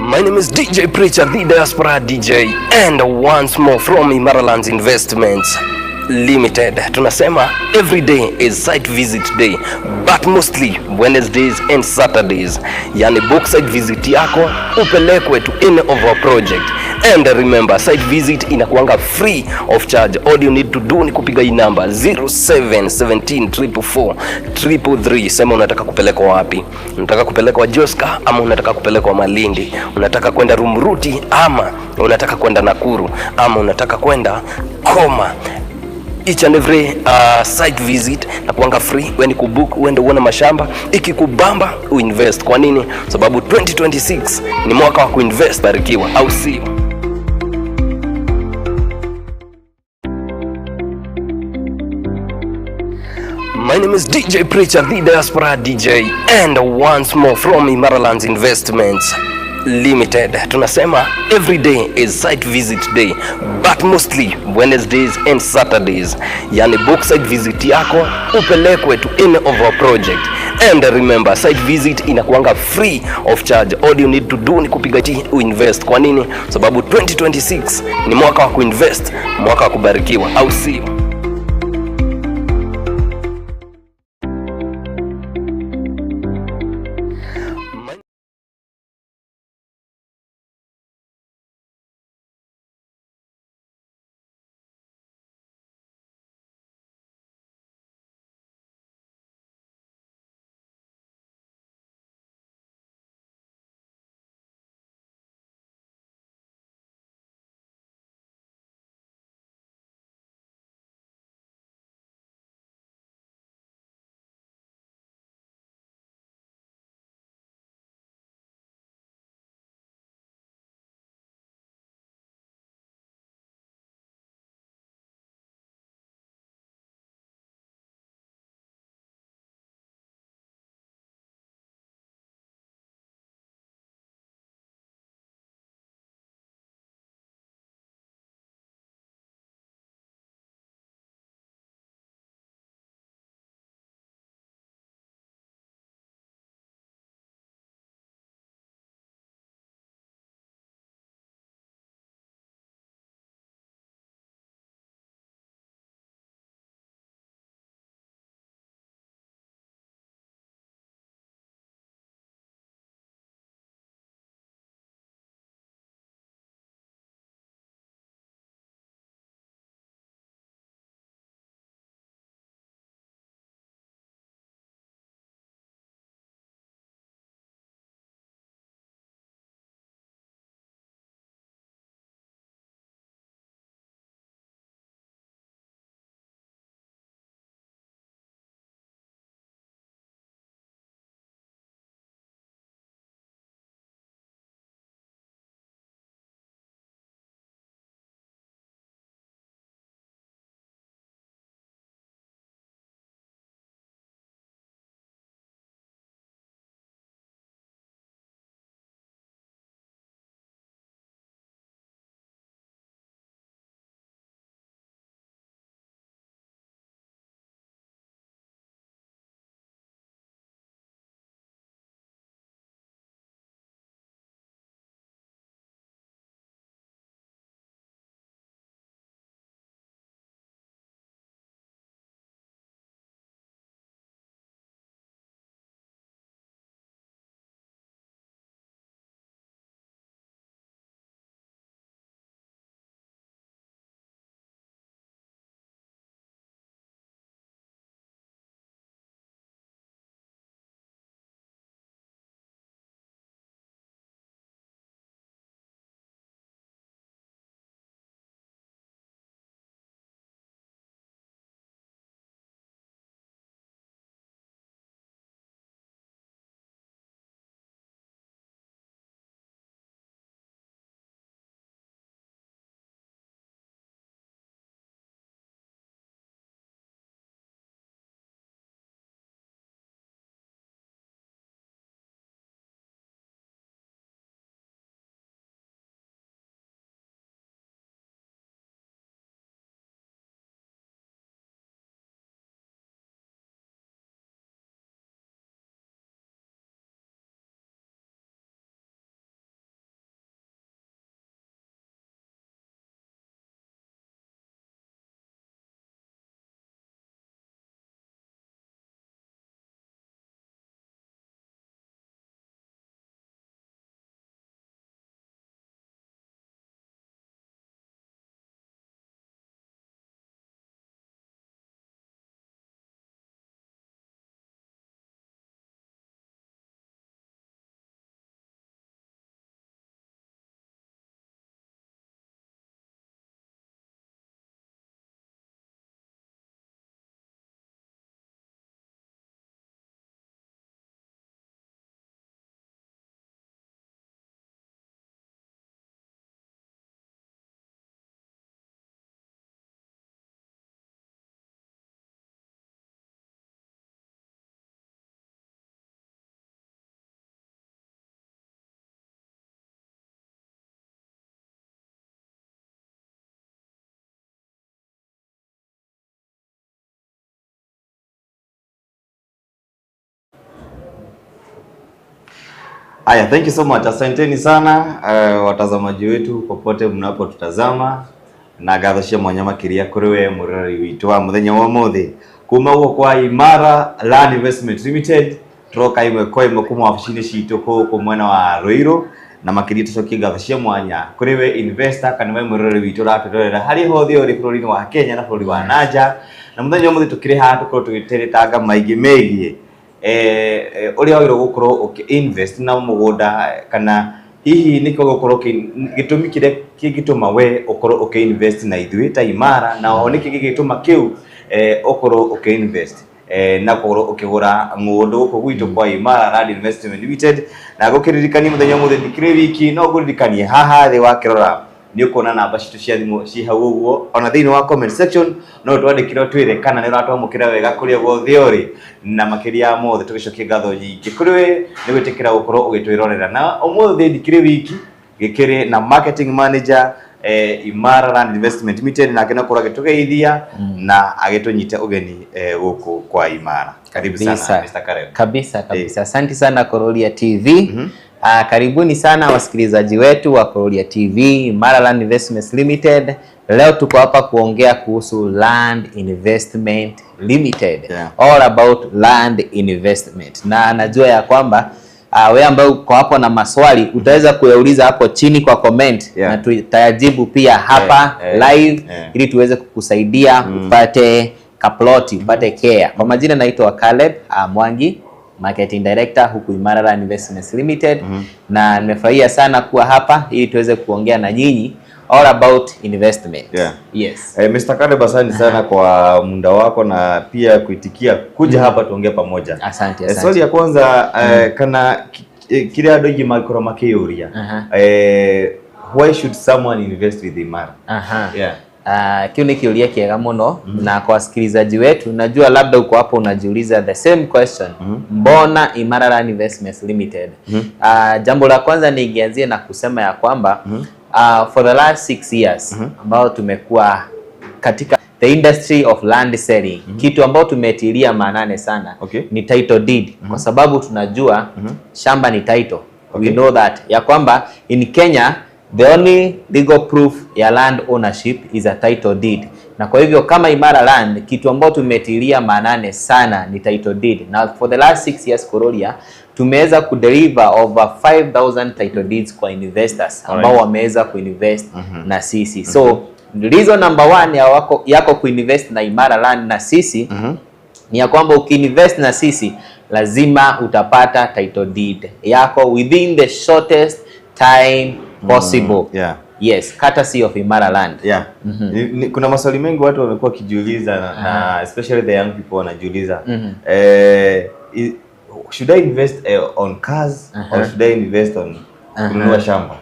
My name is DJ Preacher, the Diaspora DJ, and once more from Imaralands Investments Limited. Tunasema every day is site visit day, but mostly Wednesdays and Saturdays. Yani book site visit yako upelekwe to any of our project. And remember, site visit inakuanga free of charge. All you need to do ni kupiga hii namba 0717444333. Sema unataka kupelekwa wapi? Unataka kupelekwa Joska ama unataka kupelekwa Malindi? Unataka kwenda Rumruti ama unataka kwenda Nakuru ama unataka kwenda Koma? Each and every site visit na kuanga free. When kubook uende uone mashamba, ikikubamba uinvest. Kwa nini? Sababu 2026 ni mwaka wa kuinvest. Barikiwa, au sio? My name is DJ Preacher, the Diaspora DJ, and once more from Imaralands Investments Limited. Tunasema every day is site visit day, but mostly Wednesdays and Saturdays. Yani book site visit yako upelekwe to any of our project. And remember, site visit inakuanga free of charge. All you need to do ni kupiga uinvest. Kwa nini? Sababu 2026 ni mwaka wa kuinvest, mwaka wa kubarikiwa, au sio? Haya, thank you so much. Asanteni sana watazamaji wetu popote mnapotutazama. Na gathashia mwanyama kiria kuri we murari witu wa muthenya wa mothe kuma uko kwa Imara Land Investment Limited troka imwe kwa imwe kuma ofisini citu ku mwena wa Ruiru na makiri tucokie gathashia mwanya kuri we investor kana we murari witu raturorera hari hothe uri bururi wa Kenya na bururi wa nanja na muthenya wa mothe tukiri ha tukorwo tugiteretanga maigi megie uri wagiro gukorwo invest na mugunda kana hihi niko gukorwo gitumi kire kigituma we ukorwo invest na ithui ta Imara na oniki gigituma kiu ukorwo invest na gukorwo ukigura mundu guko gwitu kwa Imara Land Investment Limited na gukiririkani muthenya muthe dikire wiki no guririkanie haha thi wakirora ni ukona namba citu cia thimu ci hau uguo ona thiini wa comment section no twandikire twire kana ni uratwamukira wega kuria guothe uri na makiria mothe tugicokie ngatho nyingi kuri we ni gwitikira gukorwo ugitwirorera na umothe dikire wiki gikire na marketing manager Imara Land Investment Limited na kena kora gitugeithia na agitunyite ugeni guku kwa Imara. Karibu sana Mr. Karel. Kabisa. Asante sana Korolia TV. Karibuni sana wasikilizaji wetu wa Korolia TV, Imara Land Investment Limited. Leo tuko hapa kuongea kuhusu Land Investment Limited. All about land investment. Na najua ya kwamba wewe ambaye uko hapo na maswali utaweza kuyauliza hapo chini kwa comment na tutayajibu pia hapa live ili tuweze kukusaidia upate kaploti, upate care. Kwa majina naitwa Caleb Mwangi, Marketing Director huku Imara Land Investments Limited na nimefurahia sana kuwa hapa ili tuweze kuongea na nyinyi all about investment. Yes. Mr. Caleb, asante sana kwa muda wako na pia kuitikia kuja hapa tuongee pamoja. Asante. Swali ya kwanza kana kile adoji makoro makeuria. Why should someone invest with Imara? Kiu ni kiuria kiega muno na kwa wasikilizaji wetu najua labda uko hapo unajiuliza the same question. Mbona Imara Land Investments Limited? Jambo la kwanza nianzie na kusema ya kwamba for the last 6 years ambao tumekuwa katika the industry of land selling, kitu ambao tumetilia maanane sana ni title deed, kwa sababu tunajua shamba ni title. We know that ya kwamba in Kenya the only legal proof ya land ownership is a title deed. Na kwa hivyo kama Imara Land, kitu ambao tumetilia maanane sana ni title deed. Na for the last 6 years Korolia tumeweza kudeliver over 5,000 title deeds kwa investors ambao wameweza kuinvest na sisi. So reason number 1 yako kuinvest na Imara Land na sisi ni ya kwamba ukiinvest na sisi lazima utapata title deed yako within the shortest time possible. Yes, courtesy of Imara Land. Kuna maswali mengi watu wamekuwa kijiuliza na especially the young people wanajiuliza should I invest on cars or should I invest on kununua shamba?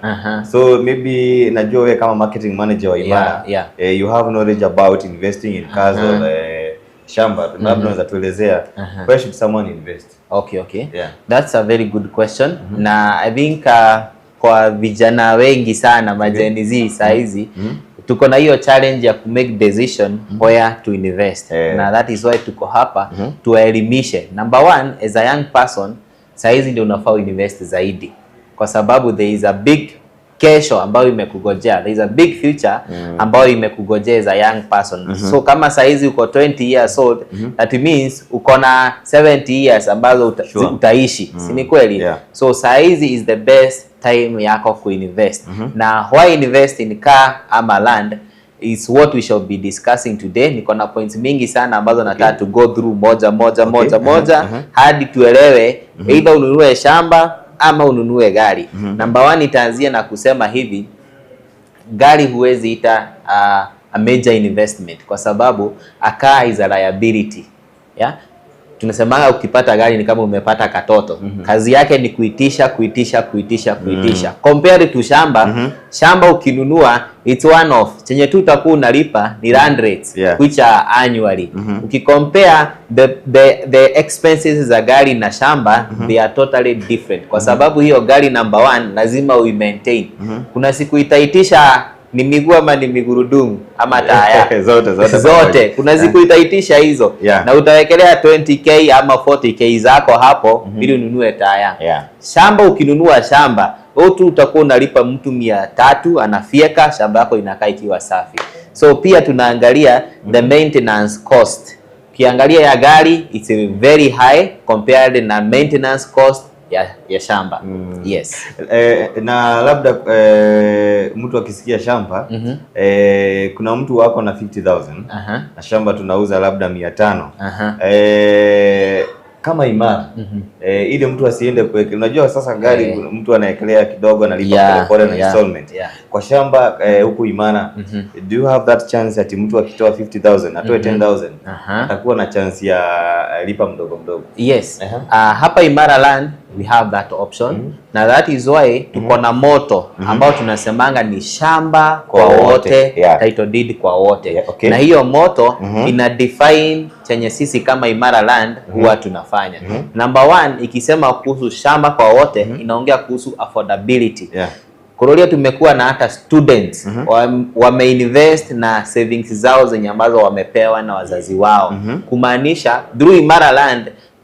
So maybe najua wewe kama marketing manager wa Imara you have knowledge about investing in cars or shamba. Labda unaweza tuelezea where should someone invest? Okay. That's a very good question. Na I think kwa vijana wengi sana Gen Z saa hizi tuko na hiyo challenge ya ku make decision where to invest. Na that is why tuko hapa tuwaelimishe. Number 1, as a young person saa hizi ndio unafaa invest zaidi, kwa sababu there is a big kesho ambayo imekugojea, there is a big future ambayo imekugojea as a young person. So kama saa hizi uko 20 years old, that means uko na 70 years ambazo utaishi. Si ni kweli? So saa hizi is the best time yako kuinvest. Na why invest in car ama land is what we shall be discussing today. Niko na points mingi sana ambazo nataka to go through moja hadi tuelewe either ununue shamba ama ununue gari. Number 1 itaanzia na kusema hivi, gari huwezi ita a major investment kwa sababu a car is a liability. Tunasema ukipata gari ni kama umepata katoto. Kazi yake ni kuitisha. Compared to shamba, shamba ukinunua it's one off. Chenye tu utakuwa unalipa ni land rates which are annually. Ukicompare the expenses za gari na shamba, they are totally different. Kwa sababu hiyo gari number 1 lazima maintain. Kuna siku itaitisha ni miguu ama ni migurudumu ama taya zote. Kuna siku itaitisha hizo na utawekelea 20k ama 40k zako hapo ili ununue taya. Shamba ukinunua shamba tu utakuwa unalipa mtu 300 anafieka, shamba yako inakaa ikiwa safi. So pia tunaangalia the maintenance cost. Ukiangalia ya gari it's very high compared na maintenance cost ya shamba. Yes. Na labda mtu akisikia shamba kuna mtu wako na 50,000 na shamba tunauza labda 500. Kama imara ili mtu asiende kuweka, unajua sasa gari mtu anaekelea kidogo analipa pole na installment. Kwa shamba huku imara do you have that chance ati mtu akitoa 50,000 atoe 10,000 atakuwa na chance ya lipa mdogo mdogo? Yes. Hapa Imara Land we have that option na that is why tuko na moto ambao tunasemanga ni shamba kwa wote, title deed kwa wote. Na hiyo moto ina define chenye sisi kama Imara Land huwa tunafanya. Number 1 ikisema kuhusu shamba kwa wote inaongea kuhusu affordability. Kurolia tumekuwa na hata students wameinvest na savings zao zenye ambazo wamepewa na wazazi wao. Kumaanisha through Imara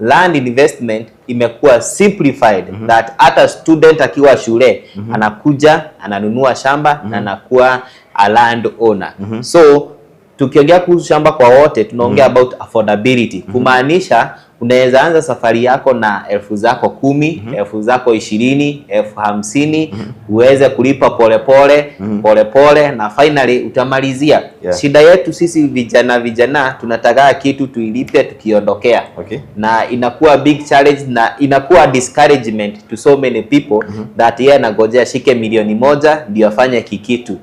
land investment imekuwa simplified that hata student akiwa shule anakuja ananunua shamba na anakuwa a land owner. So tukiongea kuhusu shamba kwa wote tunaongea about affordability. Kumaanisha unaweza anza safari yako na 1000 zako 10, 1000 zako 20, 50 uweze kulipa polepole na finally utamalizia. Shida yetu sisi vijana tunataka kitu tuilipe tukiondokea. Na inakuwa big challenge na inakuwa discouragement to so many people that yeye anagojea shike 1,000,000 ndio afanye kikitu.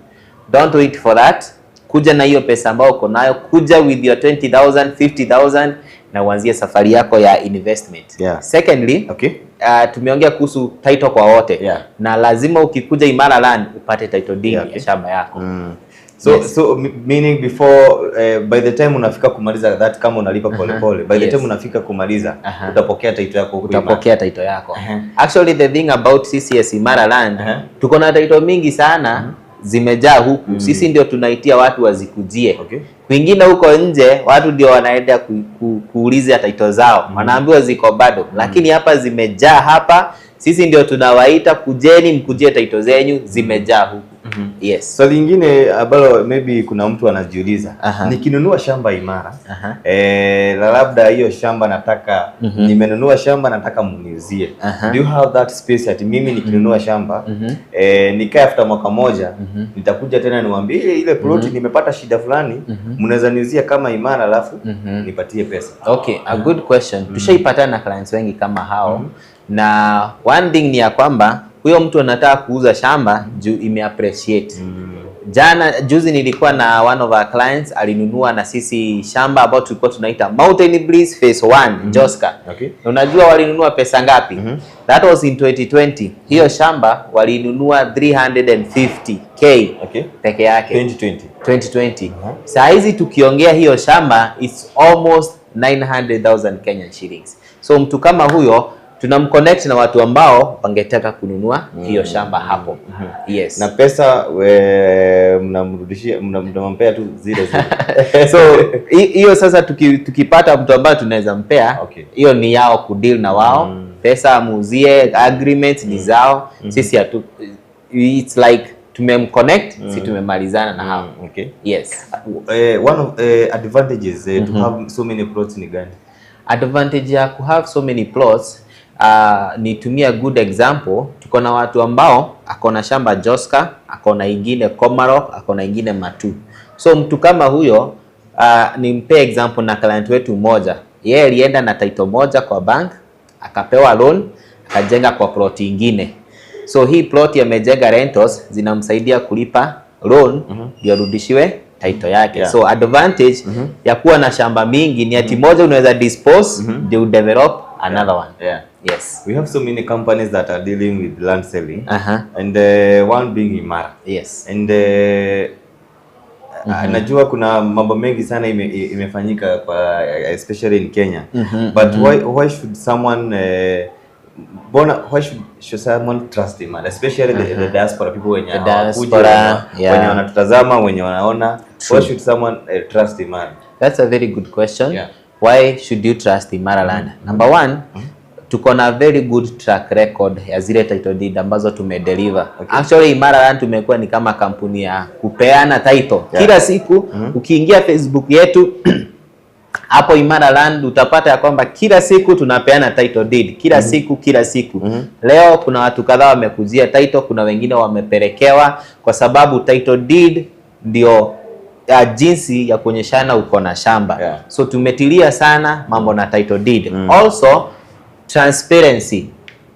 Don't wait for that. Kuja na hiyo pesa ambayo uko nayo, kuja with your 20,000, 50,000 na uanzie safari yako ya investment. Secondly, tumeongea kuhusu title kwa wote. Na lazima ukikuja Imara Land upate title deed ya shamba yako. So meaning before by the time unafika kumaliza that, kama unalipa pole by the time unafika kumaliza utapokea title yako. Actually the thing about CCS Imara Land tuko na title mingi sana zimejaa huku. Sisi ndio tunaitia watu wazikujie. Kwingine huko nje watu ndio wanaenda kuuliza title zao, wanaambiwa ziko bado, lakini hapa zimejaa hapa. Sisi ndio tunawaita kujeni mkujie title zenyu, zimejaa huku. Yes. So lingine ambalo maybe kuna mtu anajiuliza, nikinunua shamba Imara labda hiyo shamba nataka nimenunua shamba nataka muniuzie. Do you have that space ati mimi nikinunua shamba nikae after mwaka moja nitakuja tena niwaambie ile plot nimepata shida fulani mnaweza niuzia kama Imara alafu nipatie pesa? Okay, a good question. Tushaipatana na clients wengi kama hao. Na one thing ni ya kwamba huyo mtu anataka kuuza shamba juu imeappreciate. Juzi nilikuwa na one of our clients alinunua na sisi shamba ambao tulikuwa tunaita Mountain Breeze Phase 1 Joska. Unajua walinunua pesa ngapi? That was in 2020. Hiyo shamba walinunua 350k peke yake. 2020. Saa hizi tukiongea hiyo shamba it's almost 900,000 Kenyan shillings. So mtu kama huyo tunamconnect na watu ambao wangetaka kununua hiyo shamba hapo. Yes. Na pesa mnamrudishia, mnampea tu zile. So hiyo sasa tukipata mtu ambaye tunaweza mpea, hiyo ni yao kudeal na wao. Pesa amuuzie, agreement ni zao. Sisi it's like tumemconnect, si tumemalizana na hao. Yes. One of advantages to have so many plots ni gani? Advantage ya ku have so many plots nitumia good example. Tuko na watu ambao akona shamba Joska, akona ingine Komarok, akona ingine Matu. So mtu kama huyo nimpe example na client wetu mmoja. Yeye alienda na title moja kwa bank, akapewa loan, akajenga kwa plot ingine. So hii plot yamejenga rentals zinamsaidia kulipa loan ndio rudishiwe title yake. So advantage ya kuwa na shamba mingi ni ati moja unaweza dispose ndio develop another one. Yes. We have so many companies that are dealing with land selling and one being Imara. Yes. And najua kuna mambo mengi sana imefanyika kwa especially in Kenya. But why should someone why should someone trust Imara, especially the diaspora people wenye wenye wanatutazama, wenye wanaona? Why should someone trust Imara? That's a very good question. Yeah. Why should you trust Imaraland? Number one, tuko na very good track record ya zile title deed ambazo tumedeliver. Okay. Actually Imaraland tumekuwa ni kama kampuni ya kupeana title. Yeah. Kila siku ukiingia Facebook yetu hapo Imaraland utapata ya kwamba kila siku tunapeana title deed. Kila siku. Leo kuna watu kadhaa wamekujia title, kuna wengine wamepelekewa, kwa sababu title deed ndio jinsi ya kuonyeshana uko na shamba. Yeah. So tumetilia sana mambo na title deed. Also transparency.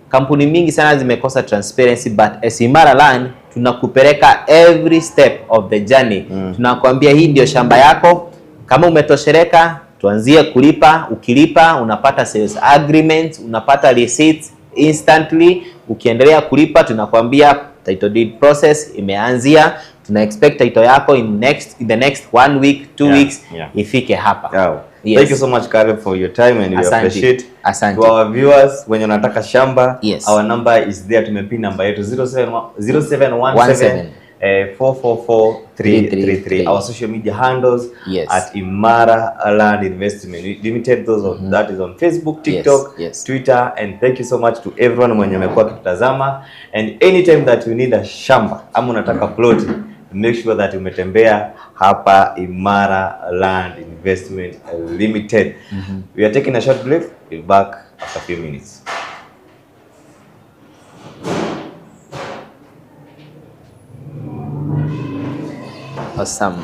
Kampuni mingi sana zimekosa transparency, but as Imaraland tunakupeleka every step of the journey. Tunakwambia hii ndio shamba yako, kama umetoshereka tuanzie kulipa, ukilipa unapata sales agreement, unapata receipts instantly. Ukiendelea kulipa tunakwambia title deed process imeanzia, tuna expect title yako in the next 1 week 2 weeks ifike hapa. Yeah. Yes. Thank you so much Gari for your time, and we appreciate. To our viewers, when unataka shamba, our number is there. Tumepin number yetu 0717 444 Our social media handles at Imaraland Investment Limited. That is on Facebook, TikTok, Twitter, and thank you so much to everyone mwenye amekuwa kitazama. And anytime that you need a shamba ama unataka plot, make sure that umetembea hapa Imaraland Investment Limited. We are taking a short break. We'll be back after a few minutes. Awesome.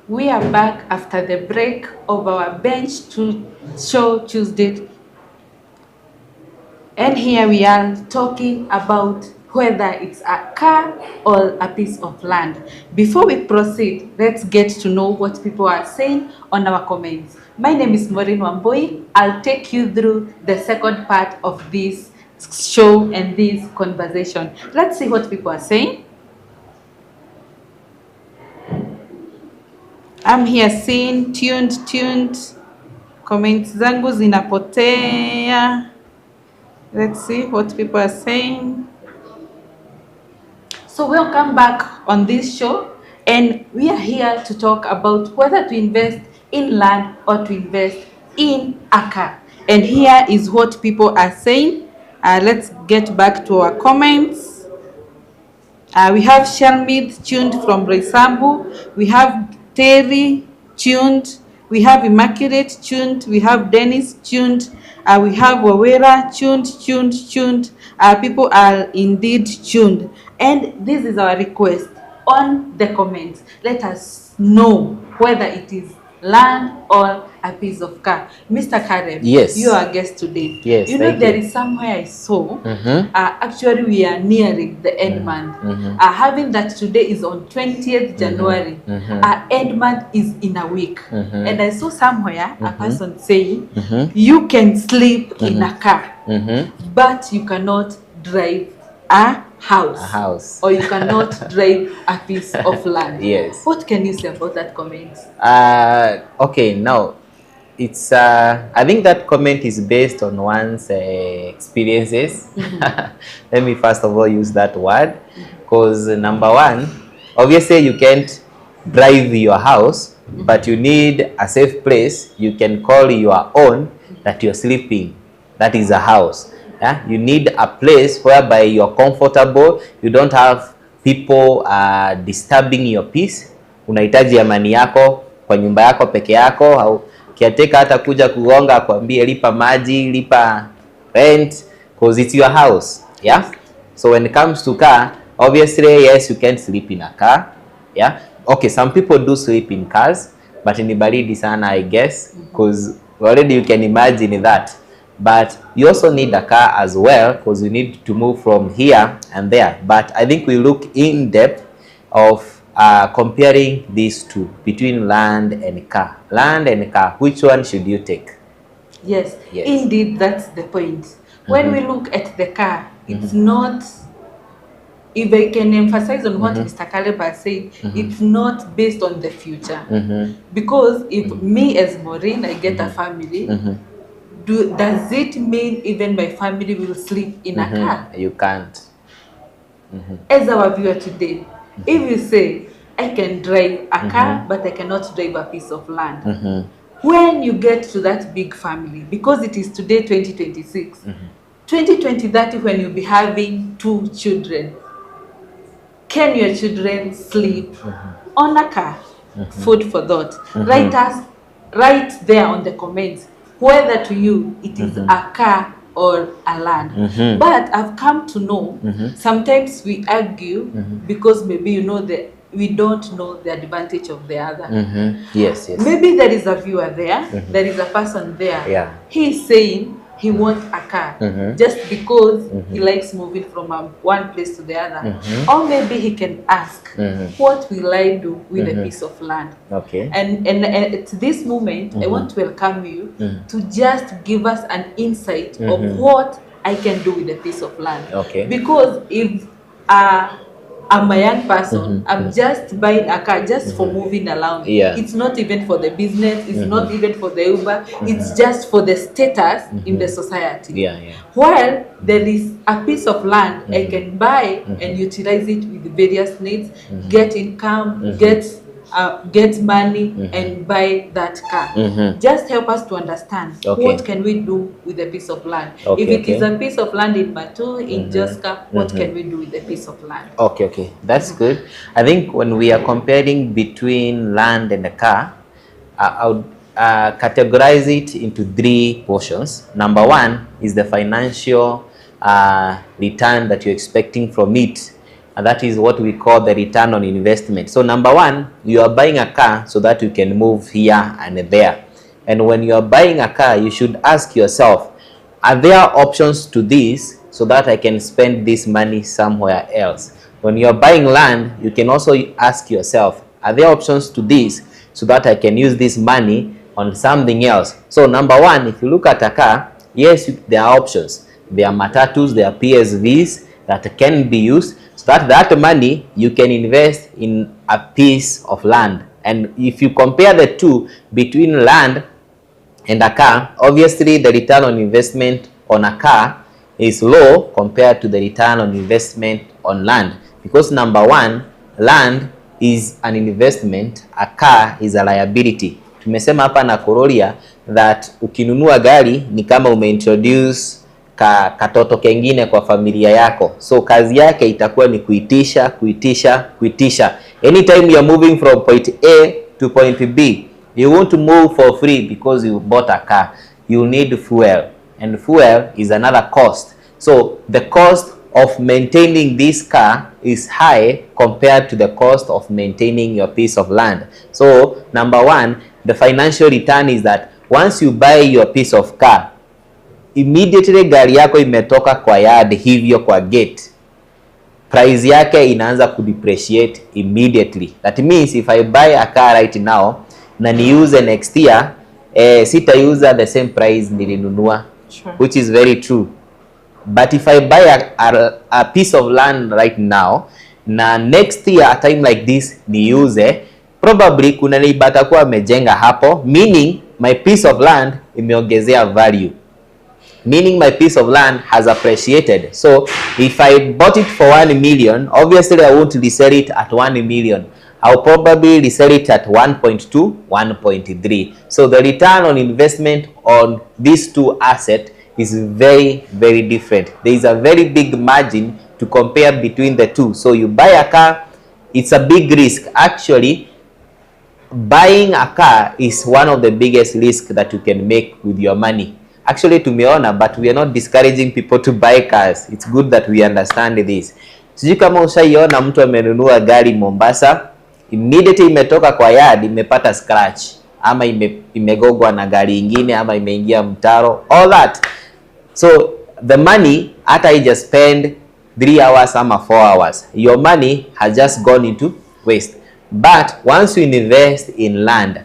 We are back after the break of our bench to show Tuesday, and here we are talking about whether it's a car or a piece of land. Before we proceed, let's get to know what people are saying on our comments. My name is Maureen Wamboi. I'll take you through the second part of this show and this conversation. Let's see what people are saying. I'm here seeing tuned. Comments zangu zinapotea. Let's see what people are saying. So welcome back on this show, and we are here to talk about whether to invest in land or to invest in a car. And here is what people are saying. Let's get back to our comments. We have Shelmith tuned from Reisambu. We have Terry tuned, we have Immaculate tuned, we have Dennis tuned, we have Wawera tuned. People are indeed tuned, and this is our request on the comments. Let us know whether it is land or a piece of car. Mr. Karen, yes, you are our guest today. Yes, you know there is somewhere I saw. Actually, we are nearing the end month. Having that today is on 20th January. End month is in a week, and I saw somewhere a person saying you can sleep in a car, but you cannot drive a house. Or you cannot drive a piece of land. Yes. What can you say about that comment? Okay, now it's I think that comment is based on one's experiences. Let me first of all use that word, because number one, obviously you can't drive your house, but you need a safe place you can call your own that you're sleeping. That is a house. Yeah? You need a place whereby you're comfortable, you don't have people disturbing your peace. Unahitaji amani yako kwa nyumba yako peke yako, au kiateka hata kuja kugonga kuambie lipa maji, lipa rent. because it's your house. Yeah. So when it comes to car, obviously, yes, you can sleep in a car. Yeah. Okay, some people do sleep in cars, but in baridi sana, I guess, because already you can imagine that. But you also need a car as well, because you need to move from here and there. But I think we look in depth of comparing these two, between land and car. Land and car, which one should you take? Yes, Yes. indeed, that's the point. When we look at the car, it's not, if I can emphasize on what Mr. Caleb has said, it's not based on the future. Because if me as Maureen, I get a family, does it mean even my family will sleep in a car? You can't. As our viewer today, if you say, I can drive a car, but I cannot drive a piece of land. When you get to that big family, because it is today 2026, 2030 when you'll be having 2 children, can your children sleep on a car? Food for thought. Write there on the comments whether to you it is a car or a land. But I've come to know sometimes we argue because maybe we don't know the advantage of the other. Yes, yes. Maybe there is a viewer there, there is a person there. Yeah. He's saying he wants a car just because he likes moving from one place to the other. Or maybe he can ask, what will I do with a piece of land? Okay. And at this moment, I want to welcome you to just give us an insight of what I can do with a piece of land. Okay. Because if I'm a young person, I'm just buying a car just for moving around. Yeah. It's not even for the business, it's not even for the Uber, it's just for the status in the society. Yeah, yeah. While there is a piece of land I can buy and utilize it with various needs, get income, get money and buy that car. Just help us to understand what can we do with a piece of land. Okay, if it is a piece of land in Batu, in Joska, what can we do with a piece of land? Okay, that's good. I think when we are comparing between land and a car, I would categorize it into 3 portions. Number 1 is the financial return that you're expecting from it. And that is what we call the return on investment. So number 1, you are buying a car so that you can move here and there. And when you are buying a car, you should ask yourself, are there options to this so that I can spend this money somewhere else? When you are buying land, you can also ask yourself, are there options to this so that I can use this money on something else? So number 1, if you look at a car, yes, there are options. There are matatus, there are PSVs that can be used, so that money you can invest in a piece of land. And if you compare the two between land and a car, obviously the return on investment on a car is low compared to the return on investment on land. Because number 1, land is an investment, a car is a liability. Tumesema hapa na Kororia that ukinunua gari ni kama umeintroduce katoto kengine kwa familia yako. So kazi yake itakuwa ni kuitisha. Anytime you are moving from point A to point B, you won't move for free because you bought a car. You need fuel, and fuel is another cost. So the cost of maintaining this car is high compared to the cost of maintaining your piece of land. So number 1, the financial return is that once you buy your piece of car, immediately gari yako imetoka kwa yard hivyo kwa gate, price yake inaanza kudepreciate immediately. That means if I buy a car right now na niuse next year, sitauza the same price nilinunua. Sure. Which is very true. But if I buy a piece of land right now, na next year a time like this niuse, probably kuna nibata kuwa amejenga hapo, meaning my piece of land imeongezea value. Meaning my piece of land has appreciated. So if I bought it for 1 million, obviously I won't resell it at 1 million. I'll probably resell it at 1.2, 1.3. So the return on investment on these two assets is very, very different. There is a very big margin to compare between the two. So you buy a car, it's a big risk. Actually, buying a car is one of the biggest risks that you can make with your money. actually tumeona, but we are not discouraging people to buy cars. It's good that we understand this. Sijui kama ushaiona mtu amenunua gari Mombasa, immediately imetoka kwa yard imepata scratch, ama imegogwa na gari ingine, ama imeingia mtaro, all that. So the money hata ija spend 3 hours ama 4 hours, your money has just gone into waste. But once you invest in land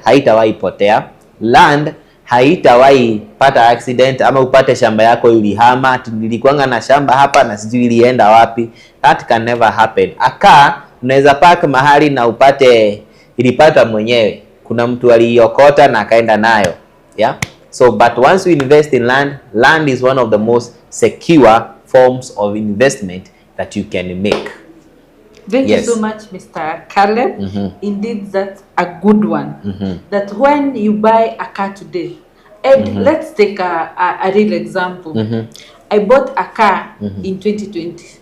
haitawahi potea, land haitawahi pata accident, ama upate shamba yako ilihama, nilikuanga na shamba hapa na sijui ilienda wapi. That can never happen. Aka unaweza park mahali na upate ilipata mwenyewe, kuna mtu aliokota na akaenda nayo, yeah. So but once you invest in land is one of the most secure forms of investment that you can make. Thank you so much, Mr. Caleb. Indeed, that's a good one. That when you buy a car today, and let's take a real example. I bought a car in 2020,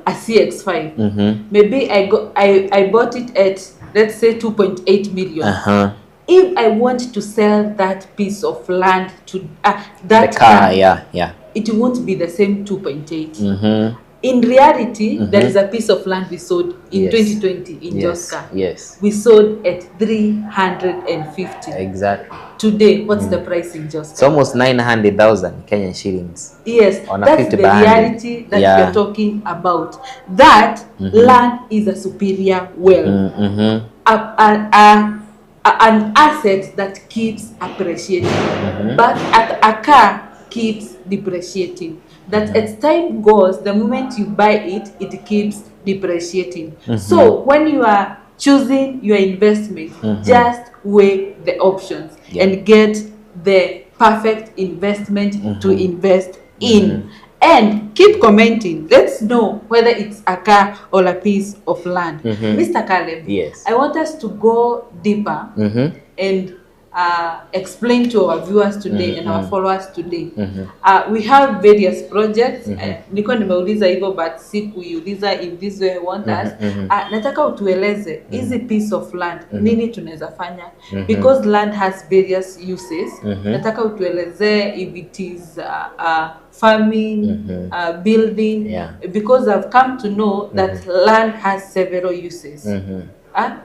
a CX-5. Maybe I bought it at, let's say, 2.8 million. If I want to sell that piece of land to that car, it won't be the same 2.8. In reality, there is a piece of land we sold in 2020 in Joska. Yes. We sold at 350. Exactly. Today, what's the price in Joska? It's almost 900,000 Kenyan shillings. Yes, that's the reality that we are talking about. That land is a superior wealth. An asset that keeps appreciating. But a car keeps depreciating. That as time goes, the moment you buy it, it keeps depreciating. So when you are choosing your investment, just weigh the options and get the perfect investment to invest in. And keep commenting. Let's know whether it's a car or a piece of land. Mr. Caleb, I want us to go deeper and explain to our viewers today and our followers today. We have various projects. Niko nimeuliza hivyo, but sikuiuliza in this way I want us. Nataka utueleze hizi piece of land nini tunaweza fanya, because land has various uses. Nataka utueleze if it is farming, building, because I've come to know that land has several uses.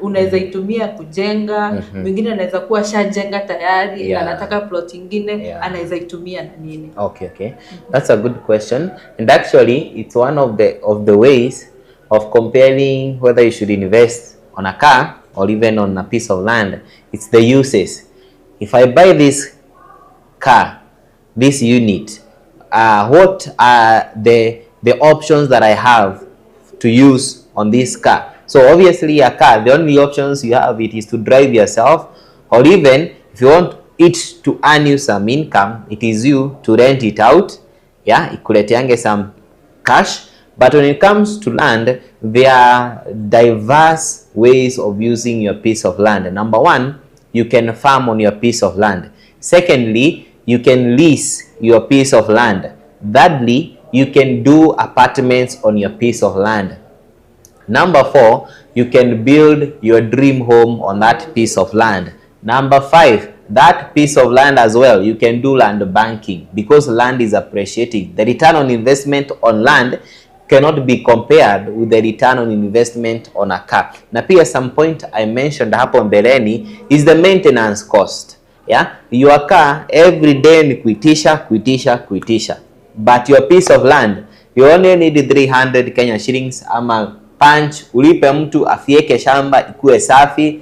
Unaweza itumia kujenga, mwingine anaweza kuwa shajenga tayari na anataka plot ingine, anaweza itumia na nini. Okay. That's a good question, and actually it's one of the ways of comparing whether you should invest on a car or even on a piece of land. It's the uses. If I buy this car, this unit, what are the options that I have to use on this car? So obviously a car, the only options you have it is to drive yourself, or even if you want it to earn you some income, it is you to rent it out. Ikuleteange some cash. But when it comes to land, there are diverse ways of using your piece of land. Number one, you can farm on your piece of land. Secondly, you can lease your piece of land. Thirdly, you can do apartments on your piece of land. Number 4, you can build your dream home on that piece of land. Number 5, that piece of land as well, you can do land banking, because land is appreciating. The return on investment on land cannot be compared with the return on investment on a car. Na pia some point I mentioned hapo mbeleni is the maintenance cost. Your car every day ni kuitisha. But your piece of land, you only need 300 Kenya shillings ama punch, ulipe mtu afieke shamba ikuwe safi,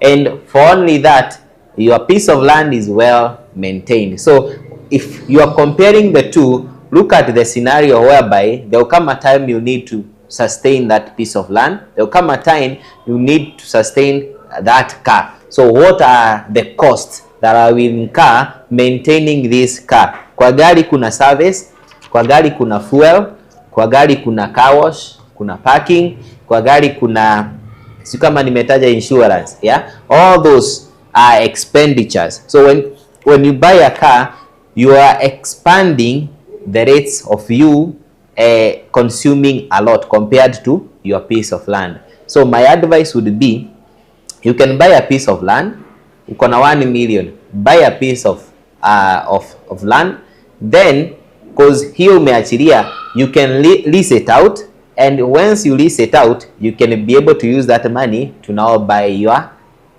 and for only that your piece of land is well maintained. So if you are comparing the two, look at the scenario whereby there will come a time you need to sustain that piece of land, there will come a time you need to sustain that car. So what are the costs that I will incur maintaining this car? Kwa gari kuna service, kwa gari kuna fuel, kwa gari kuna car wash, kuna parking, kwa gari kuna si kama nimetaja insurance, all those are expenditures. So when you buy a car, you are expanding the rates of you consuming a lot compared to your piece of land. So my advice would be, you can buy a piece of land, uko na 1 million, buy a piece of land, then because hiyo umeachilia, you can lease it out, and once you lease it out, you can be able to use that money to now buy your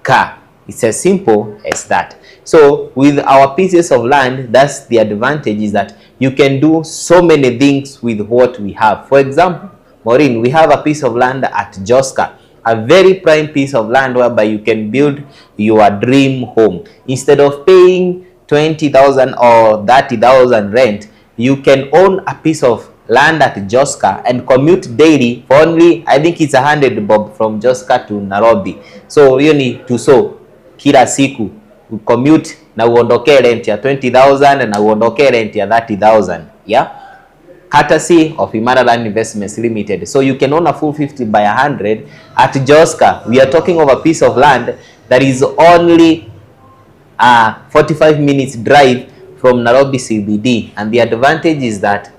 car. It's as simple as that. So with our pieces of land, that's the advantage, is that you can do so many things with what we have. For example, Maureen, we have a piece of land at Joska, a very prime piece of land whereby you can build your dream home. Instead of paying 20,000 or 30,000 rent, you can own a piece of land at Joska and commute daily for only, I think it's 100 bob from Joska to Nairobi. So you need to kila siku commute na uondoke rent ya 20,000 na uondoke rent ya 30,000. Yeah, courtesy of Imara Land Investments Limited. So you can own a full 50 by 100 at Joska. We are talking of a piece of land that is only 45 minutes drive from Nairobi CBD, and the advantage is that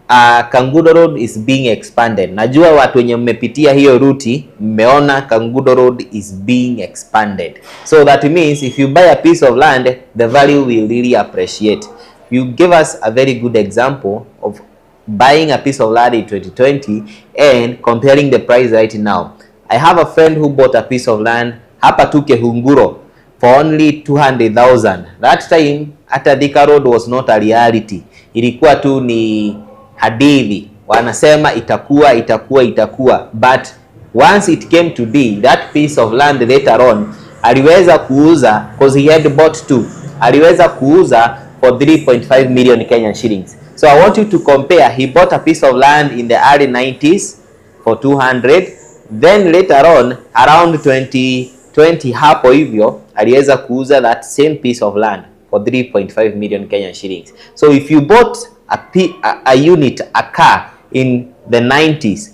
Kangundo Road is being expanded. Najua watu wenye mmepitia hiyo ruti mmeona Kangundo Road is being expanded. So that means if you buy a piece of land, the value will really appreciate. You give us a very good example of buying a piece of land in 2020 and comparing the price right now. I have a friend who bought a piece of land hapa tu Kehunguro for only 200,000. That time hata Thika Road was not a reality. Ilikuwa tu ni hadithi, wanasema itakuwa, but once it came to be, that piece of land later on aliweza kuuza, because he had bought two, aliweza kuuza for 3.5 million Kenyan shillings. So I want you to compare. He bought a piece of land in the early 90s for 200, then later on around 2020 hapo hivyo aliweza kuuza that same piece of land for 3.5 million Kenyan shillings. So if you bought a unit, a car in the 90s,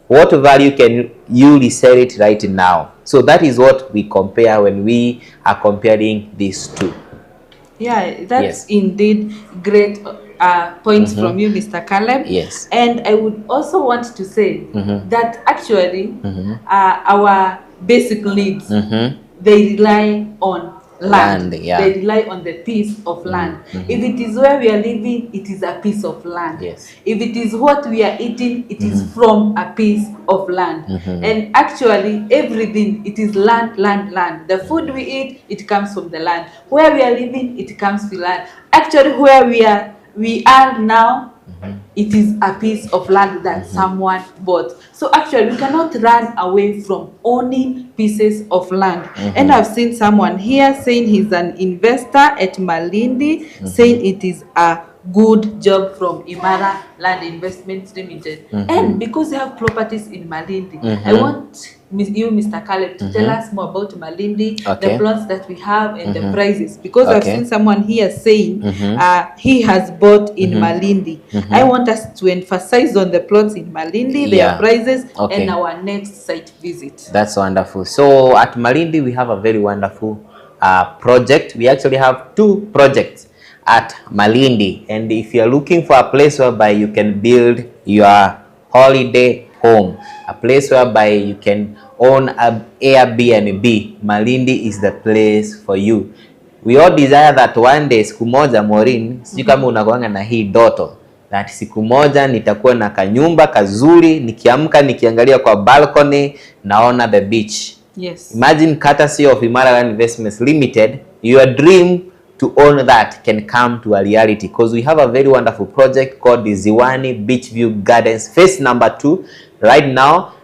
what value can you resell it right now? So that is what we compare when we are comparing these two. Yeah, that's Yes. indeed great points from you, Mr. Caleb. Yes. And I would also want to say that actually our basic needs, they rely on land. Yeah. They rely on the piece of land. If it is where we are living, it is a piece of land. Yes. If it is what we are eating, it is from a piece of land. And actually everything, it is land. The food we eat, it comes from the land. Where we are living, it comes from land. Actually where we are now, it is a piece of land that someone bought. So actually we cannot run away from owning pieces of land. And I've seen someone here saying he's an investor at Malindi, saying it is a good job from Imara Land Investments Limited. And because you have properties in Malindi, I want you, Mr. Caleb, to tell us more about Malindi, the plots that we have and the prices. Because I've seen someone here saying he has bought in Malindi. I want us to emphasize on the plots in Malindi, their prices, and our next site visit. That's wonderful. So at Malindi, we have a very wonderful project. We actually have two projects at Malindi. And if you're looking for a place whereby you can build your holiday home, a place whereby you can own an Airbnb, Malindi is the place for you. We all desire that one day, siku moja, Maureen, sijui kama unakuanga na hii doto, that siku moja nitakuwa na kanyumba kazuri, nikiamka nikiangalia kwa balcony naona the beach. Yes. Imagine, courtesy of Imara Land Investments Limited, your dream to own that can come to a reality, because we have a very wonderful project called the Ziwani Beach View Gardens phase number 2. Right now,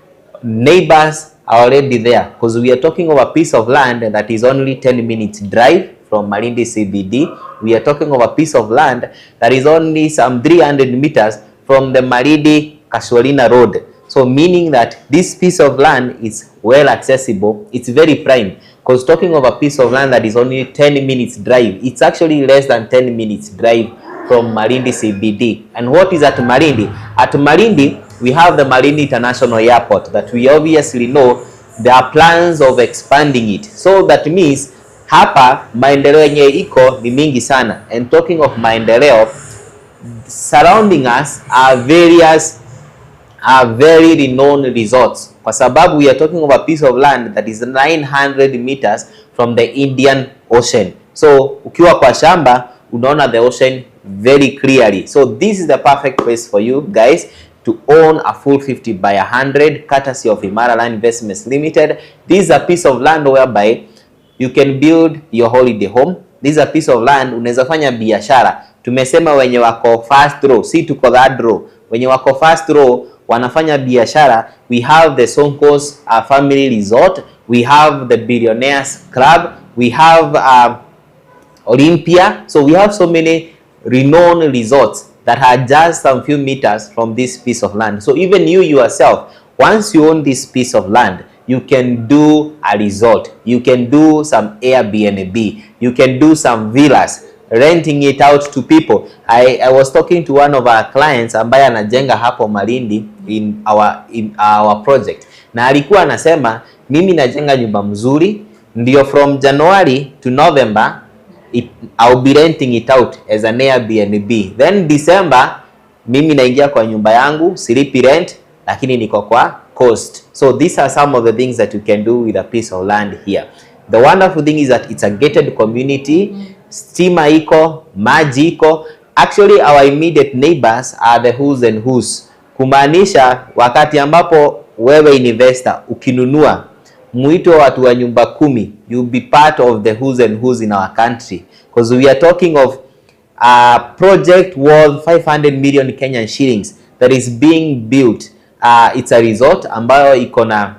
neighbors are already there, because we are talking of a piece of land that is only 10 minutes drive from Malindi CBD. We are talking of a piece of land that is only some 300 meters from the Malindi Kashwalina Road. So meaning that this piece of land is well accessible. It's very prime, because talking of a piece of land that is only 10 minutes drive, it's actually less than 10 minutes drive from Malindi CBD. And what is at Malindi? At Malindi, we have the Malindi International Airport that we obviously know there are plans of expanding it. So that means hapa maendeleo yenye iko ni mingi sana. And talking of maendeleo, surrounding us are very renowned resorts. Kwa sababu we are talking of a piece of land that is 900 meters from the Indian Ocean. So ukiwa kwa shamba unaona the ocean very clearly. So this is the perfect place for you guys to own a full 50 by 100 courtesy of Imara Land Investments Limited. This is a piece of land whereby you can build your holiday home. This is a piece of land unaweza fanya biashara. Tumesema wenye wako first row, si tuko third row. Wenye wako first row wanafanya biashara. We have the Sonkos Family Resort, we have the Billionaires Club, we have Olympia. So we have so many renowned resorts that are just some few meters from this piece of land. So even you yourself, once you own this piece of land, you can do a resort, you can do some Airbnb, you can do some villas, renting it out to people. I was talking to one of our clients ambaye anajenga hapo Malindi in our project, na alikuwa anasema mimi najenga nyumba mzuri, ndio from January to November I'll be renting it out as an Airbnb, then December mimi naingia kwa nyumba yangu, silipi rent, lakini niko kwa coast. So these are some of the things that you can do with a piece of land here. The wonderful thing is that it's a gated community. Stima iko, maji iko. Actually our immediate neighbors are the who's and who's. Kumaanisha wakati ambapo wewe investor ukinunua mwito watu wa nyumba 10, you'll be part of the who's and who's in our country, because we are talking of a project worth 500 million Kenyan shillings that is being built. It's a resort ambayo iko na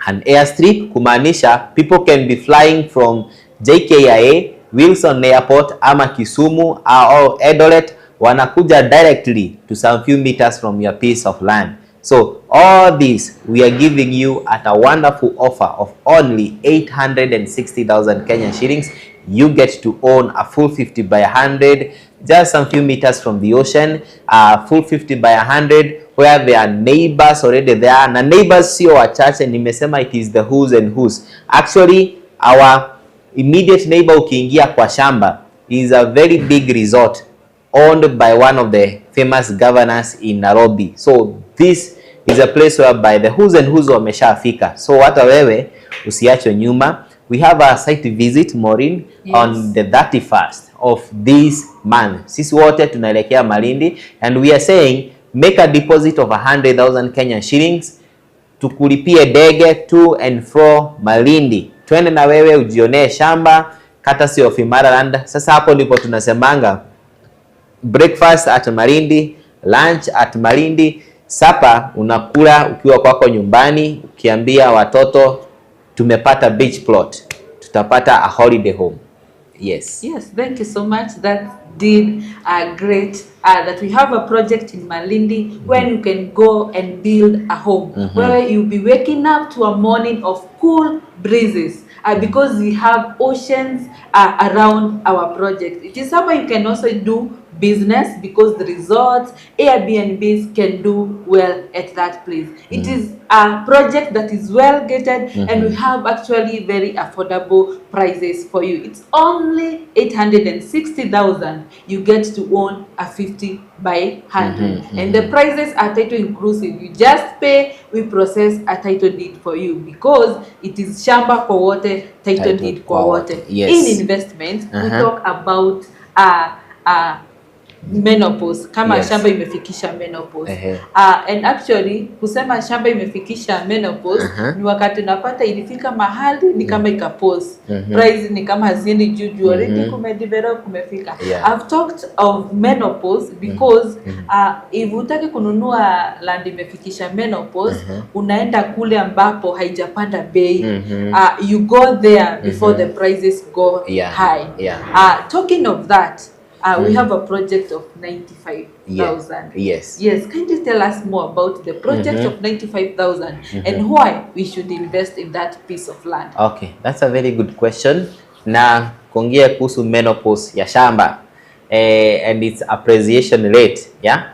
an airstrip, kumaanisha people can be flying from JKIA, Wilson Airport ama Kisumu or Eldoret, wanakuja directly to some few meters from your piece of land. So all this we are giving you at a wonderful offer of only 860,000 Kenyan shillings. You get to own a full 50 by 100, just some few meters from the ocean, full 50 by 100, where there are neighbors already there. Na neighbors sio wachache, nimesema it is the who's and who's. Actually, our immediate neighbor ukiingia kwa Shamba is a very big resort owned by one of the famous governors in Nairobi. So this is a place whereby the who's and who's wameshafika. So hata wewe usiachwe nyuma. We have a site visit, Maureen, yes, on the 31st of this month. Sisi wote tunaelekea Malindi, and we are saying make a deposit of 100,000 Kenyan shillings tukulipie dege to and fro Malindi. Twende na wewe ujionee shamba courtesy of Imara Land. Sasa hapo ndipo tunasemanga breakfast at Malindi, lunch at Malindi, supper unakula ukiwa kwako nyumbani ukiambia watoto tumepata beach plot, tutapata a holiday home. Yes. Yes, thank you so much. That did great. That we have a project in Malindi where you can go and build a home, where you'll be waking up to a morning of cool breezes. Because we have oceans around our project. It is somewhere you can also do business, because the resorts, Airbnbs can do well at that place. It is a project that is well gated, and we have actually very affordable prices for you. It's only 860,000. You get to own a 50 by 100, and the prices are title inclusive. You just pay, we process a title deed for you, because it is Shamba kwa wote, title deed kwa wote. Yes. In investment, we talk about menopause, kama yes, shamba imefikisha menopause. And actually kusema shamba imefikisha menopause ni wakati unapata ilifika mahali ni kama ikapose, price ni kama haziendi juu, already kumedevelop, kumefika. I've talked of menopause because if utaki kununua land imefikisha menopause, unaenda kule ambapo haijapanda bei. You go there before the prices go high. Talking of that, we have a project of 95,000. Yes. Yes. Can you tell us more about the project of 95,000 and why we should invest in that piece of land? Okay, that's a very good question. Na kuongea kuhusu menopause ya shamba and its appreciation rate, yeah.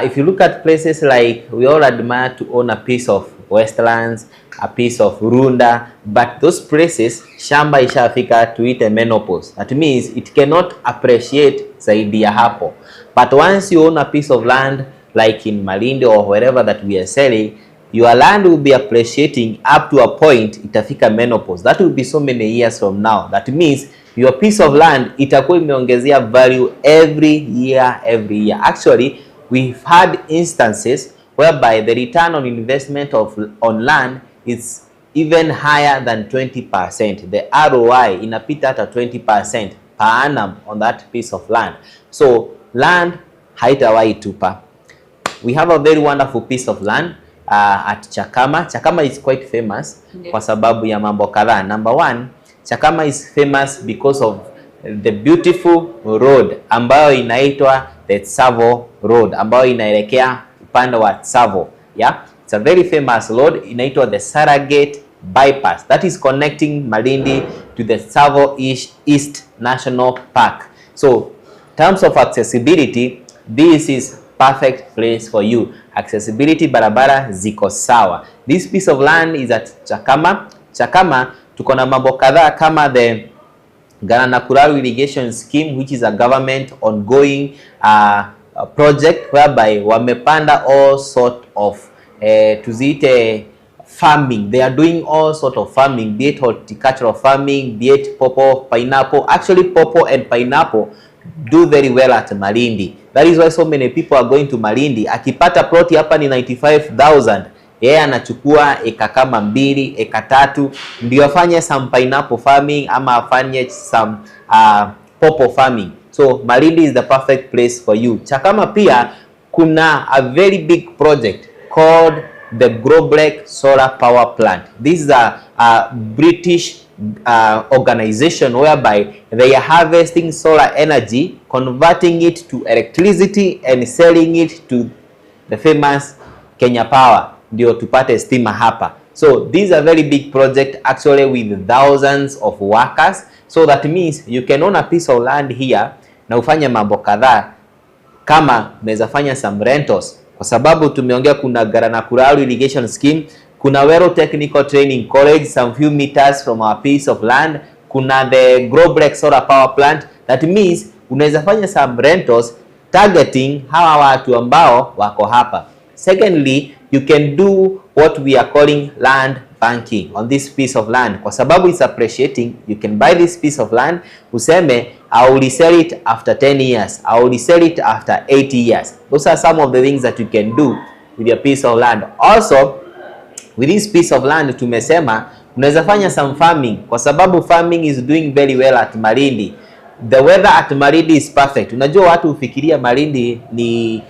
If you look at places like, we all admire to own a piece of Westlands, a piece of Runda, but those places shamba ishafika tuite menopause. That means it cannot appreciate zaidi ya hapo. But once you own a piece of land like in Malindi or wherever that we are selling, your land will be appreciating up to a point itafika menopause. That will be so many years from now. That means your piece of land itakuwa imeongezea value every year. Actually, we've had instances whereby the return on investment on land is even higher than 20%. The ROI inapita hata 20% per annum on that piece of land. So land haitawahi tupa. We have a very wonderful piece of land at Chakama. Chakama is quite famous kwa sababu ya mambo kadhaa. Number one, Chakama is famous because of the beautiful road ambayo inaitwa the Tsavo Road, ambayo inaelekea upande wa Tsavo. Yeah, it's a very famous road, inaitwa the Saragate bypass that is connecting Malindi to the Tsavo East National Park. So in terms of accessibility, this is perfect place for you. Accessibility, barabara ziko sawa. This piece of land is at Chakama. Chakama tuko na mambo kadhaa kama the Gari irrigation scheme, which is a government ongoing project whereby wamepanda all sort of tuziite farming. They are doing all sort of farming, be it horticultural farming, be it pawpaw, pineapple. Actually, pawpaw and pineapple do very well at Malindi. That is why so many people are going to Malindi. Akipata ploti hapa ni 95,000. Yeye anachukua eka kama 2, eka 3 ndio afanye some pineapple farming ama afanye some pawpaw farming. So Malindi is the perfect place for you. Chakama pia kuna a very big project called the Grobleck Solar Power Plant. This is a British organization whereby they are harvesting solar energy, converting it to electricity and selling it to the famous Kenya Power ndio tupate stima hapa. So these are very big project actually with thousands of workers. So that means you can own a piece of land here na ufanye mambo kadhaa, kama unaweza fanya some rentals, kwa sababu tumeongea kuna Gari irrigation scheme, kuna Wero Technical Training College some few meters from our piece of land, kuna the Grobleck Solar Power Plant. That means unaweza fanya some rentals targeting hawa watu ambao wako hapa. Secondly, you can do what we are calling land banking on this piece of land. Kwa sababu it's appreciating, you can buy this piece of land, useme I will resell it after 10 years, I will resell it after 80 years. Those are some of the things that you can do with your piece of land. Also, with this piece of land tumesema unaweza fanya some farming, kwa sababu farming is doing very well at Malindi. The weather at Malindi is perfect. Unajua watu ufikiria Malindi ni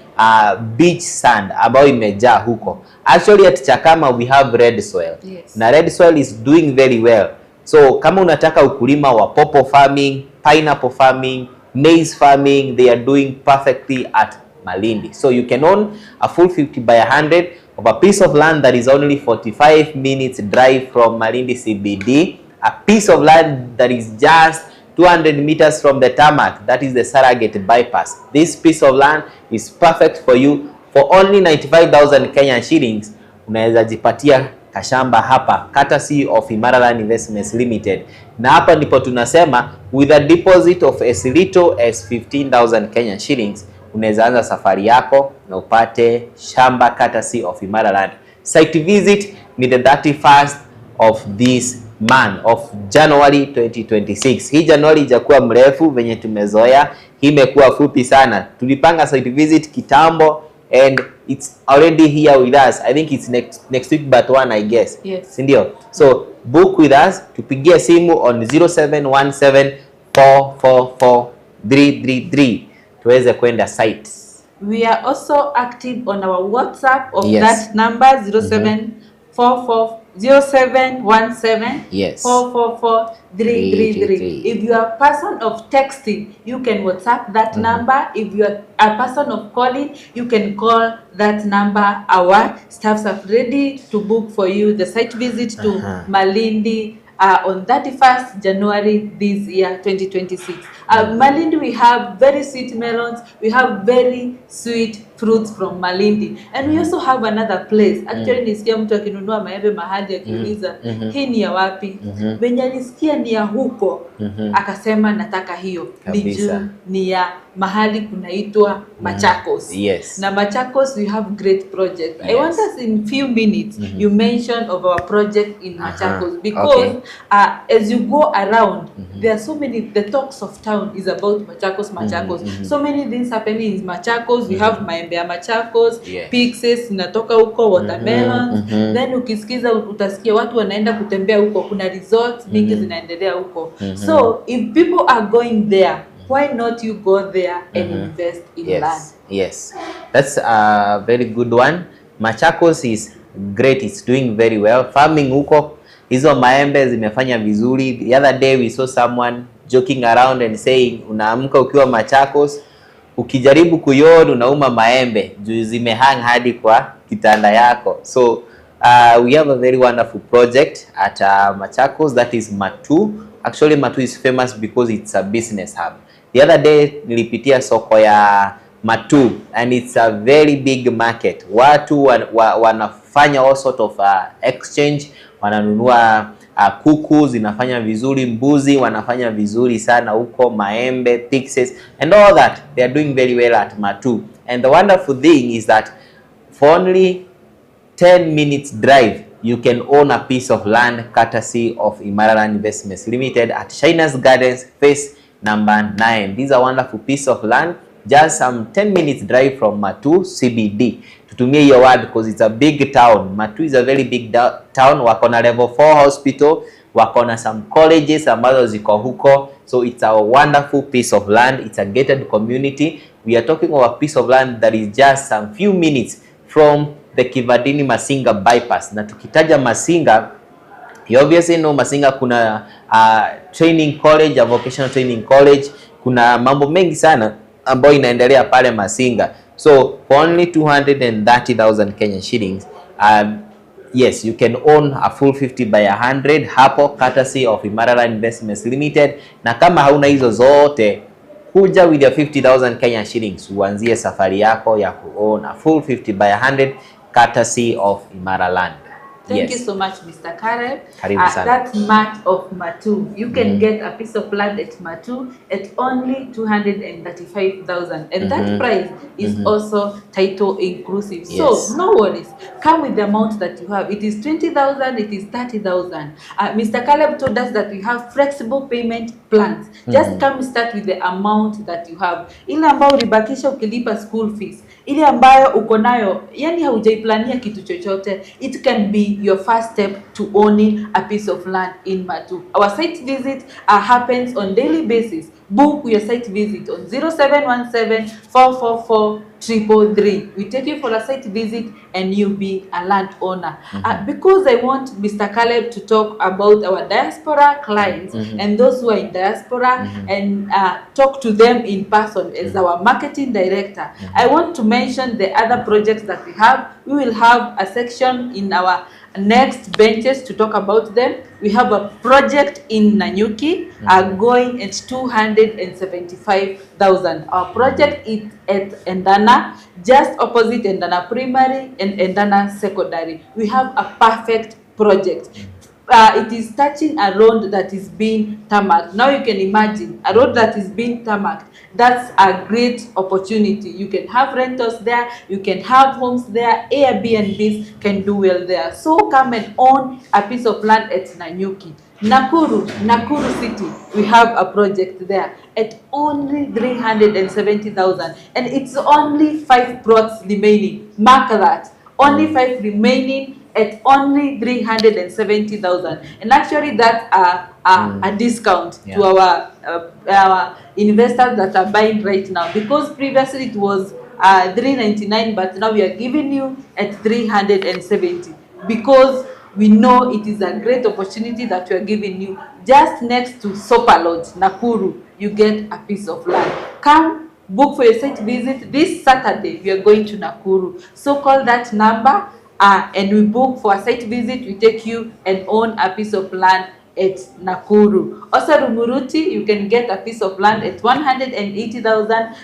beach sand ambayo imejaa huko. Actually at Chakama we have red soil. Yes. Na red soil is doing very well. So kama unataka ukulima wa pawpaw farming, pineapple farming, maize farming, they are doing perfectly at Malindi. So you can own a full 50 by 100 of a piece of land that is only 45 minutes drive from Malindi CBD. A piece of land that is just 200 meters from the tarmac, that is the Saragate bypass. This piece of land is perfect for you. For only 95,000 Kenyan shillings, unaweza jipatia kashamba hapa, courtesy of Imaraland Investments Limited. Na hapa ndipo tunasema with a deposit of as little as 15,000 Kenyan shillings, unaweza anza safari yako na upate shamba courtesy of Imaraland. Site visit ni the 31st of this month of January 2026. Hii January ijakuwa mrefu venye tumezoea, hii imekuwa fupi sana. Tulipanga site visit kitambo and it's already here with us. I think it's next week but one, I guess. Yes. Sindio? So book with us, tupigie simu on 0717444333 tuweze kwenda site. We are also active on our WhatsApp of Yes. that number 0717 Yes. 444-333. If you are a person of texting, you can WhatsApp that number. If you are a person of calling, you can call that number. Our staffs are ready to book for you the site visit to Malindi on 31st January this year 2026. Malindi, we have very sweet melons. We have very sweet fruits from Malindi. And we also have another place. Actually, nisikia mtu akinunua maembe mahali akiuliza, hii ni ya wapi? Venye nisikia ni ya huko. Akasema nataka hiyo. Ni ya mahali kunaitwa Machakos. Yes. Na Machakos, we have great project. I want us in few minutes, you mention of our project in Machakos. Because as you go around, there are so many, the talks of town is about Machakos. So many things happening in Machakos. We have maembe ya Machakos, pixes, natoka huko, watermelons. Then ukisikiza utasikia watu wanaenda kutembea huko, kuna resorts mingi zinaendelea huko. So if people are going there, why not you go there and invest in land? Yes, that's a very good one. Machakos is great, it's doing very well. Farming huko, hizo maembe zimefanya vizuri. The other day we saw someone joking around and saying, unaamka ukiwa Machakos, ukijaribu kuyon unauma maembe, juu zimehang hadi kwa kitanda yako. So we have a very wonderful project at Machakos, that is Matu. Actually, Matu is famous because it's a business hub. The other day nilipitia soko ya Matu and it's a very big market. Watu wanafanya all sort of exchange, wananunua kuku zinafanya vizuri, mbuzi wanafanya vizuri sana huko, maembe, pixes and all that. They are doing very well at Matu. And the wonderful thing is that for only 10 minutes drive, you can own a piece of land courtesy of Imaraland Investments Limited at Shina's Gardens, phase number 9. These are wonderful piece of land, just some 10 minutes drive from Matu CBD. Tutumie hiyo word because it's a big town. Matu is a very big town. Wako na level 4 hospital, wako na some colleges ambazo ziko huko. So it's a wonderful piece of land. It's a gated community. We are talking of a piece of land that is just some few minutes from the Kivadini Masinga bypass. Na tukitaja Masinga, you obviously know Masinga kuna training college, a vocational training college. Kuna mambo mengi sana ambayo inaendelea pale Masinga. So for only 230,000 Kenyan shillings, yes, you can own a full 50 by 100 hapo courtesy of Imaraland Investments Limited. Na kama hauna hizo zote, kuja with your 50,000 Kenyan shillings uanzie safari yako ya ku-own a full 50 by 100 courtesy of Imaraland. Thank you so much, Mr. Caleb. That's Mat of Matu. You can get a piece of land at Matu at only 235,000, and that price is also title inclusive. Yes. So no worries. Come with the amount that you have. It is 20,000. It is 30,000. Mr. Caleb told us that we have flexible payment plans. Just come start with the amount that you have. Ile ambayo ulibakisha ukilipa school fees, ile ambayo uko nayo, yani haujaplania kitu chochote, it can be your first step to owning a piece of land in Matu. Our site visit happens on daily basis. Book your site visit on 0717-444-333. We take you for a site visit and you be a landowner. Because I want Mr. Caleb to talk about our diaspora clients and those who are in diaspora and talk to them in person as our marketing director. I want to mention the other projects that we have. We will have a section in our next benches to talk about them. We have a project in Nanyuki going at 275,000. Our project is at Endana, just opposite Endana Primary and Endana Secondary. We have a perfect project. It is touching a road that is being tarmacked. Now you can imagine a road that is being tarmacked. That's a great opportunity. You can have rentals there, you can have homes there, Airbnbs can do well there. So come and own a piece of land at Nanyuki. Nakuru City, we have a project there at only 370,000, and it's only 5 plots remaining. Mark that, only 5 remaining at only 370,000, and actually that's a discount to our investors that are buying right now, because previously it was 399, but now we are giving you at 370 because we know it is a great opportunity that we are giving you. Just next to Sopa Lodge, Nakuru, you get a piece of land. Come book for your site visit this Saturday. We are going to Nakuru, so call that number and we book for a site visit. We take you and own a piece of land at Nakuru. Also Rumuruti, you can get a piece of land at 180,000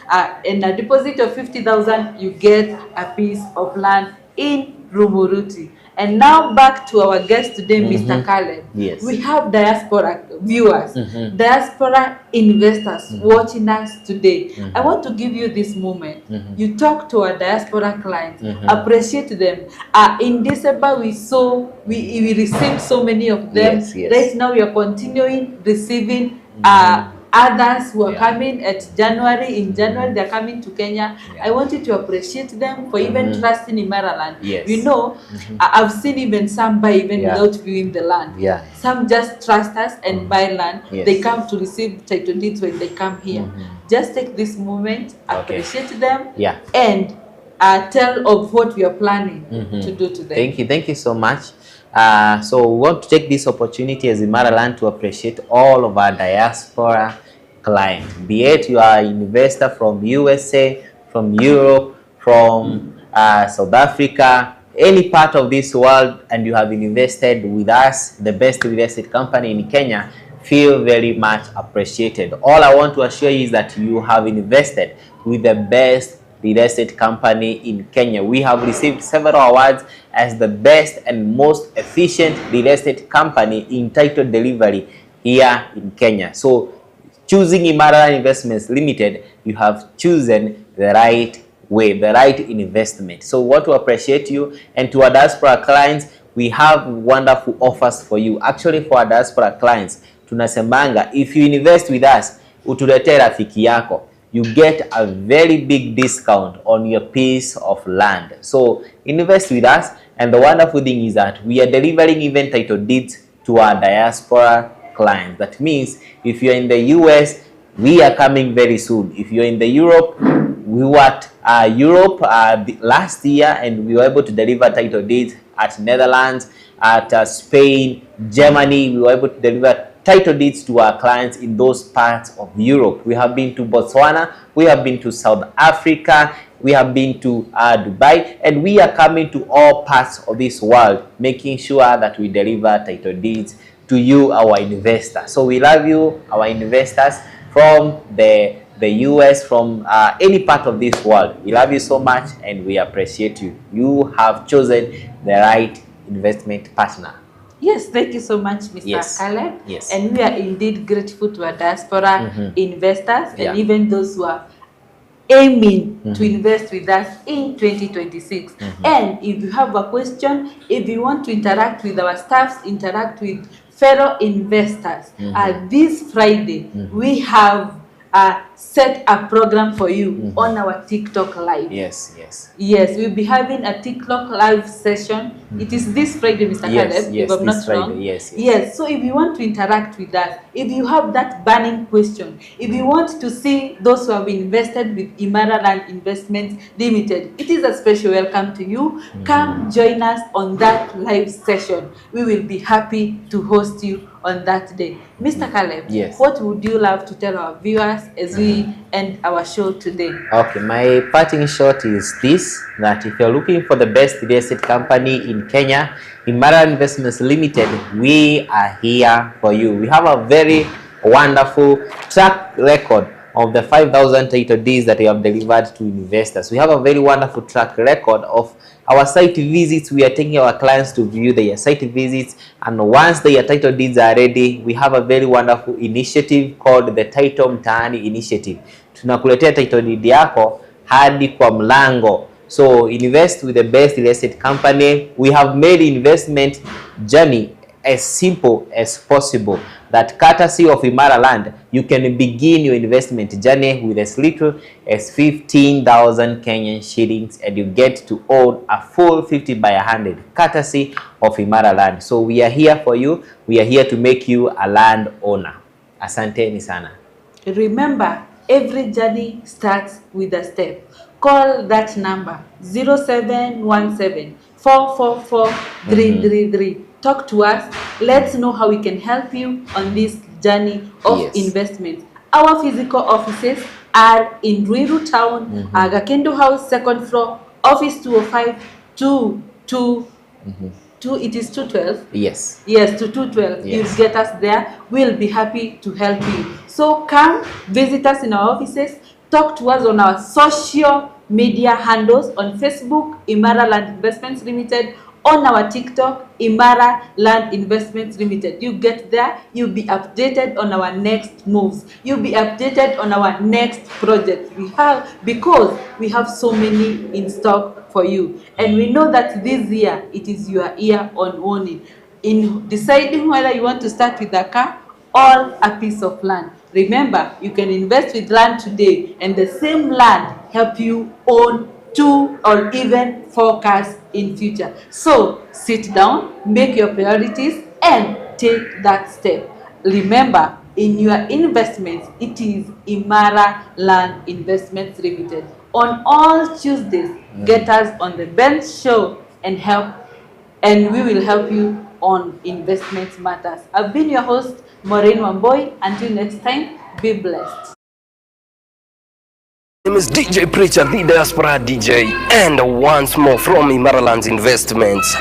and a deposit of 50,000, you get a piece of land in Rumuruti. And now back to our guest today, Mr. Caleb. Yes. We have diaspora viewers, diaspora investors watching us today. I want to give you this moment. You talk to our diaspora clients, appreciate them. In December, we received so many of them. Yes, yes. Right now, we are continuing receiving others who are coming at January. In January, they're coming to Kenya. I want you to appreciate them for even trusting in Maryland. Yes. You know, I've seen even some buy even without viewing the land. Yeah. Some just trust us and buy land. Yes. They come to receive title deeds when they come here. Just take this moment, appreciate them, and tell of what we are planning to do to them. Thank you so much. So we want to take this opportunity as Maryland to appreciate all of our diaspora clients. Be it you are an investor from USA, from Europe, from South Africa, any part of this world, and you have invested with us, the best real estate company in Kenya, feel very much appreciated. All I want to assure you is that you have invested with the best real estate company in Kenya. We have received several awards as the best and most efficient real estate company in title delivery here in Kenya. So choosing Imara Investments Limited, you have chosen the right way, the right investment. So we want to appreciate you, and to our diaspora clients, we have wonderful offers for you. Actually, for our diaspora clients, tunasemanga, if you invest with us, utuletee rafiki yako, you get a very big discount on your piece of land. So invest with us, and the wonderful thing is that we are delivering even title deeds to our diaspora clients. That means if you're in the US, we are coming very soon. If you're in the Europe, we were at Europe last year, and we were able to deliver title deeds at Netherlands, at Spain, Germany. We were able to deliver title deeds to our clients in those parts of Europe. We have been to Botswana, we have been to South Africa, we have been to Dubai, and we are coming to all parts of this world, making sure that we deliver title deeds to you, our investors. So we love you, our investors from the US, from any part of this world. We love you so much, and we appreciate you. You have chosen the right investment partner. Yes, thank you so much, Mr. Caleb. Yes. And we are indeed grateful to our diaspora investors and even those who are aiming to invest with us in 2026. And if you have a question, if you want to interact with our staffs, interact with fellow investors, this Friday we have set a program for you on our TikTok live. Yes, yes. Yes, we'll be having a TikTok live session. It is this Friday, Mr. Caleb, Yes, if I'm this not Friday. wrong. Yes. Yes, so if you want to interact with us, if you have that burning question, if you want to see those who have invested with Imara Land Investments Limited, it is a special welcome to you. Come join us on that live session. We will be happy to host you on that day. Mr. Caleb, Yes. what would you love to tell our viewers as we end our show today? Okay, my parting shot is this, that if you're looking for the best real estate company in Kenya, Imara Investments Limited, we are here for you. We have a very wonderful track record of the 5,000 title deeds that we have delivered to investors. We have a very wonderful track record of our site visits. We are taking our clients to view their site visits, and once their title deeds are ready, we have a very wonderful initiative called the Title Mtaani Initiative. Tunakuletea title deed yako hadi kwa mlango. So invest with the best real estate company. We have made investment journey as simple as possible, that courtesy of Imara Land, you can begin your investment journey with as little as 15,000 Kenyan shillings, and you get to own a full 50 by 100, courtesy of Imara Land. So we are here for you. We are here to make you a land owner. Asanteni sana. Remember, every journey starts with a step. Call that number 0717 444 333. Talk to us. Let's know how we can help you on this journey of investment. Our physical offices are in Ruiru Town, Agakendo House, second floor, office 205 222 it is 212. Yes. Yes, to 212. Yes. You get us there. We'll be happy to help you. So come visit us in our offices. Talk to us on our social media handles on Facebook, Imara Land Investments Limited, on our TikTok, Imara Land Investments Limited. You get there, you'll be updated on our next moves. You'll be updated on our next project because we have so many in stock for you. And we know that this year, it is your year on owning. In deciding whether you want to start with a car or a piece of land. Remember, you can invest with land today and the same land help you own 2 or even 4 cars in future. So sit down, make your priorities and take that step. Remember, in your investments, it is Imara Land Investments Limited. On all Tuesdays, get us on the bench show and we will help you on investment matters. I've been your host, Maureen Wamboy. Until next time, be blessed. My name is DJ Preacher, the Diaspora DJ, and once more from Imara Lands Investments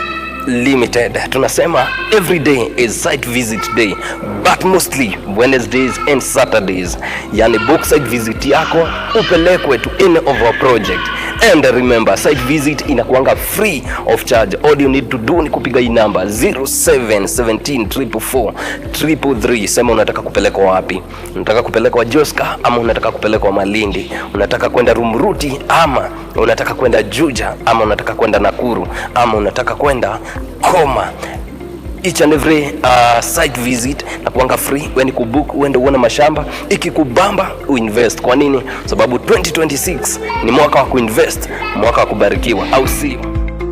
Limited. Tunasema every day is site visit day, but mostly Wednesdays and Saturdays. Yani book site visit yako upelekwe to any of our project. And remember, site visit inakuanga free of charge. All you need to do ni kupiga hii number 0717443333. Sema unataka kupelekwa wapi? Unataka kupelekwa Joska ama unataka kupelekwa Malindi? Unataka kwenda Rumruti ama unataka kwenda Juja ama unataka kwenda Nakuru ama unataka kwenda Koma? Each and every site visit na kuanga free. When kubook uende uone mashamba, ikikubamba uinvest. Kwa nini? Sababu 2026 ni mwaka wa kuinvest, mwaka wa kubarikiwa, au sio?